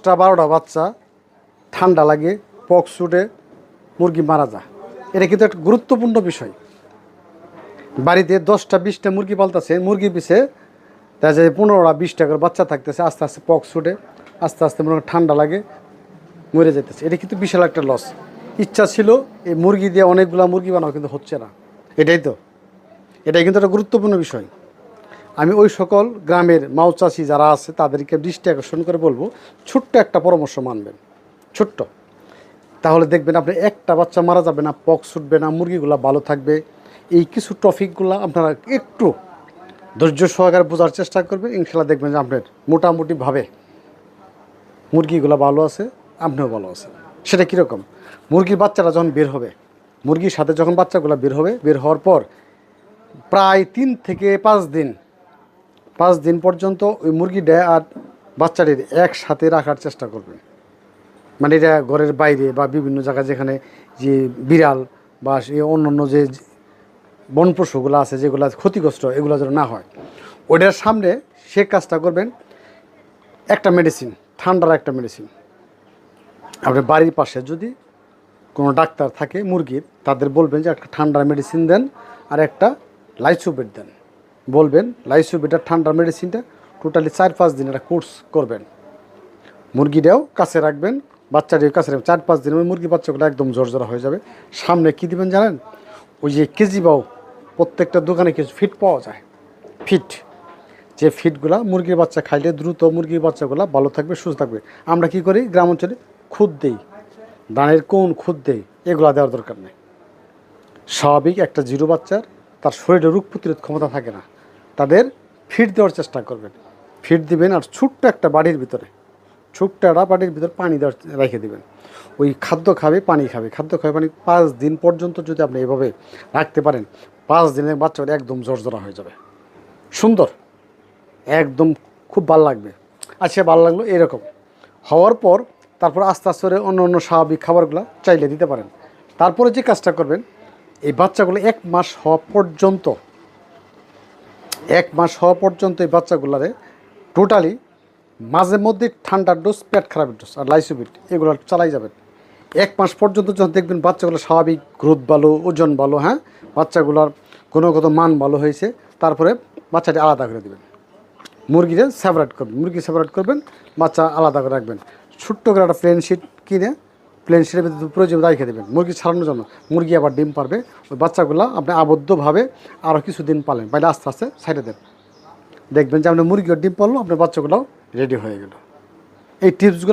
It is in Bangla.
10টা 12টা বাচ্চা ঠান্ডা লাগে, পক্স ছুটে, মুরগি মারা যায়। এটা কিন্তু একটা গুরুত্বপূর্ণ বিষয়। বাড়িতে 10টা 20টা মুরগি পালতেছে, মুরগি পিছে দেখা যায় 15টা 20টা করে বাচ্চা থাকতেছে, আস্তে আস্তে পক্স ছুটে, আস্তে আস্তে মনে হয় ঠান্ডা লাগে, মরে যেতেছে। এটা কিন্তু বিশাল একটা লস। ইচ্ছা ছিল এই মুরগি দিয়ে অনেকগুলো মুরগি বানাও, কিন্তু হচ্ছে না। এটাই কিন্তু একটা গুরুত্বপূর্ণ বিষয়। আমি ওই সকল গ্রামের মাও চাষি যারা আছে তাদেরকে দৃষ্টি আকর্ষণ করে বলবো, ছোট্ট একটা পরামর্শ মানবেন, ছোট্ট। তাহলে দেখবেন আপনি একটা বাচ্চা মারা যাবে না, পক্স ছুটবে না, মুরগিগুলো ভালো থাকবে। এই কিছু টপিকগুলো আপনারা একটু ধৈর্য সহকারে বোঝার চেষ্টা করবেন, ইনশাল্লাহ দেখবেন যে আপনার মোটামুটিভাবে মুরগিগুলো ভালো আছে, আপনিও ভালো আছেন। সেটা কীরকম? মুরগির বাচ্চাটা যখন বের হবে, মুরগির সাথে যখন বাচ্চাগুলো বের হবে, বের হওয়ার পর প্রায় 3 থেকে 5 দিন পর্যন্ত ওই মুরগিটা আর বাচ্চাটির একসাথে রাখার চেষ্টা করবেন। মানে এটা ঘরের বাইরে বা বিভিন্ন জায়গায় যেখানে যে বিড়াল বা অন্য অন্য যে বন পশুগুলো আছে যেগুলো ক্ষতিগ্রস্ত, এগুলো যেন না হয়, ওইটার সামনে সে কাজটা করবেন। একটা মেডিসিন, ঠান্ডার একটা মেডিসিন, আপনার বাড়ির পাশে যদি কোনো ডাক্তার থাকে মুরগির, তাদের বলবেন যে একটা ঠান্ডার মেডিসিন দেন আর একটা লাইসোবিট দেন। বলবেন লাইসোবিট আর ঠান্ডার মেডিসিনটা টোটালি 4-5 দিন একটা কোর্স করবেন। মুরগিটাও কাছে রাখবেন, বাচ্চাটিও কাছে রাখবেন। 4-5 দিন ওই মুরগি বাচ্চাগুলো একদম জর্জরা হয়ে যাবে। সামনে কী দিবেন জানেন? ওই যে কেজি বাও, প্রত্যেকটা দোকানে কিছু ফিট পাওয়া যায়, ফিট, যে ফিটগুলা মুরগির বাচ্চা খাইলে দ্রুত মুরগির বাচ্চাগুলো ভালো থাকবে, সুস্থ থাকবে। আমরা কি করি গ্রাম অঞ্চলে? খুদ দেই, ধানের কোন খুদ দেই, এগুলো দেওয়ার দরকার নেই। স্বাভাবিক একটা জিরো বাচ্চার তার শরীরে রোগ প্রতিরোধ ক্ষমতা থাকে না, তাদের ফিড দেওয়ার চেষ্টা করবেন। ফিড দিবেন আর ছোট্ট একটা বাড়ির ভিতরে, ছোট্ট একটা বাড়ির ভিতরে পানি দেওয়ার রেখে দেবেন। ওই খাদ্য খাবে, পানি খাবে, খাদ্য খাবে, পানি। 5 দিন পর্যন্ত যদি আপনি এভাবে রাখতে পারেন, 5 দিনের বাচ্চাটা একদম জর্জরা হয়ে যাবে, সুন্দর, একদম খুব ভালো লাগবে। আচ্ছা, ভালো লাগলো এরকম হওয়ার পর তারপর আস্তে আস্তে করে অন্য অন্য স্বাভাবিক খাবারগুলো চাইলে দিতে পারেন। তারপরে যে কাজটা করবেন, এই বাচ্চাগুলো 1 মাস হওয়া পর্যন্ত, 1 মাস হওয়া পর্যন্ত এই বাচ্চাগুলারে টোটালি মাঝে মধ্যে ঠান্ডার ডোজ, পেট খারাপের ডোজ আর লাইসোবিট এগুলো চালাই যাবেন। 1 মাস পর্যন্ত যখন দেখবেন বাচ্চাগুলো স্বাভাবিক গ্রোথ ভালো, ওজন ভালো, হ্যাঁ, বাচ্চাগুলোর গুণগত মান ভালো হয়েছে, তারপরে বাচ্চাটি আলাদা করে দেবেন। মুরগিটা সেপারেট করবেন, মুরগি সেপারেট করবেন, বাচ্চা আলাদা করে রাখবেন। ছোট্ট করে একটা প্লেন শিট কিনে প্লেন শিটের ভিতরে প্রয়োজন রেখে দেবেন মুরগি ছাড়ানোর জন্য। মুরগি আবার ডিম পারবে, ওই বাচ্চাগুলো আপনি আবদ্ধভাবে আরও কিছুদিন পালেন, পাইলে আস্তে আস্তে সাইডে দেন। দেখবেন যে আপনার মুরগিও ডিম পারলো, আপনার বাচ্চাগুলোও রেডি হয়ে গেল। এই টিপসগুলো